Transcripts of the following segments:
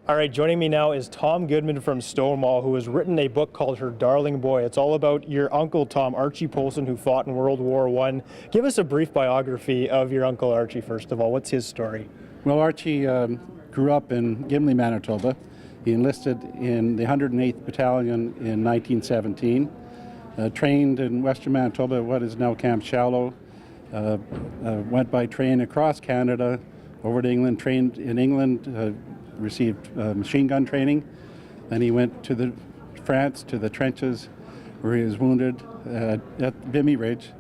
All right, joining me now is Tom Goodman from Stonewall, who has written a book called Her Darling Boy. It's all about your uncle, Tom, Archie Polson, who fought in World War I. Give us a brief biography of your uncle Archie, first of all. What's his story? Well, Archie grew up in Goodman, Manitoba. He enlisted in the 108th Battalion in 1917, trained in Western Manitoba, what is now Camp Shallow, went by train across Canada, over to England, trained in England, received machine gun training. Then he went to France, to the trenches, where he was wounded at Vimy Ridge.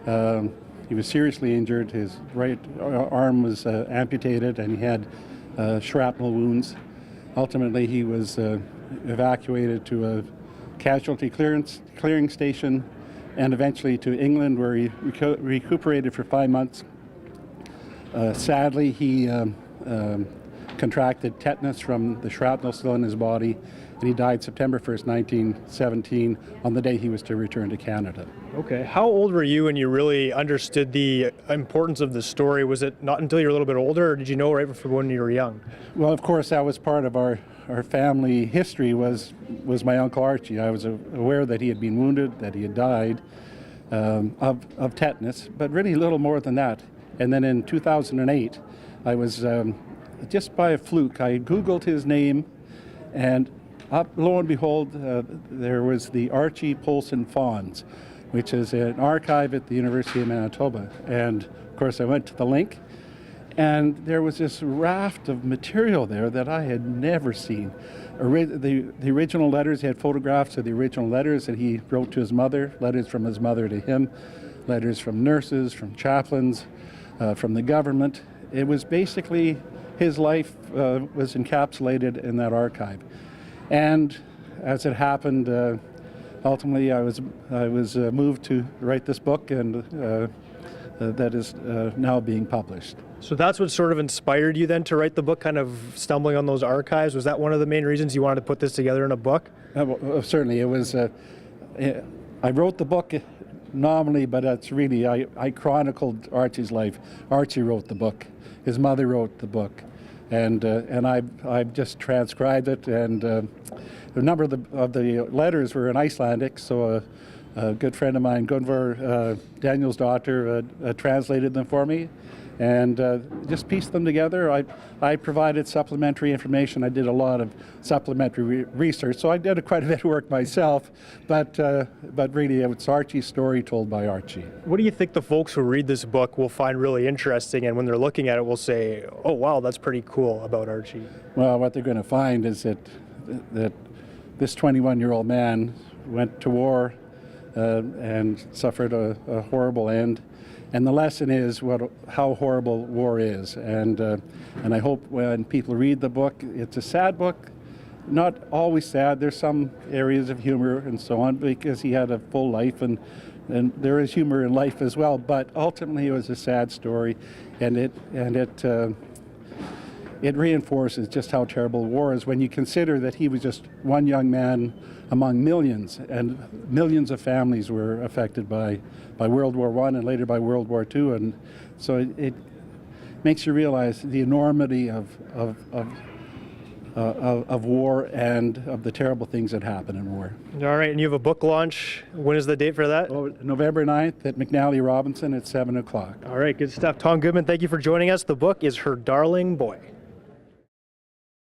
He was seriously injured. His right arm was amputated, and he had shrapnel wounds. Ultimately, he was evacuated to a casualty clearing station, and eventually to England, where he recuperated for 5 months. Sadly, he contracted tetanus from the shrapnel still in his body, and he died September 1st, 1917, on the day he was to return to Canada. Okay. How old were you when you really understood the importance of the story? Was it not until you were a little bit older, or did you know right from when you were young? Well, of course, that was part of our family history, was my Uncle Archie. I was aware that he had been wounded, that he had died of tetanus, but really little more than that. And then in 2008, I was, just by a fluke, I Googled his name, and lo and behold, there was the Archie Polson Fawns, which is an archive at the University of Manitoba. And of course, I went to the link, and there was this raft of material there that I had never seen. The original letters, he had photographs of the original letters that he wrote to his mother, letters from his mother to him, letters from nurses, from chaplains, from the government. It was basically his life was encapsulated in that archive. And as it happened, ultimately I was moved to write this book, and that is now being published. So that's what sort of inspired you then to write the book, kind of stumbling on those archives? Was that one of the main reasons you wanted to put this together in a book? Well, certainly. It was. I wrote the book nominally, but it's really, I chronicled Archie's life. Archie wrote the book. His mother wrote the book. And I've just transcribed it, and a number of the letters were in Icelandic, so a good friend of mine, Gunvar, Daniel's daughter, translated them for me, and just pieced them together. I provided supplementary information. I did a lot of supplementary research, so I did quite a bit of work myself, but really it's Archie's story told by Archie. What do you think the folks who read this book will find really interesting, and when they're looking at it will say, oh wow, that's pretty cool about Archie? Well, what they're going to find is that this 21-year-old man went to war and suffered a horrible end. And the lesson is how horrible war is. And I hope when people read the book, it's a sad book, not always sad. There's some areas of humor and so on, because he had a full life, and there is humor in life as well. But ultimately, it was a sad story, and it reinforces just how terrible war is when you consider that he was just one young man among millions, and millions of families were affected by World War I and later by World War II. And so it makes you realize the enormity of war and of the terrible things that happen in war. All right, and you have a book launch. When is the date for that? Oh, November 9th at McNally Robinson at 7 o'clock. All right, good stuff. Tom Goodman, thank you for joining us. The book is Her Darling Boy.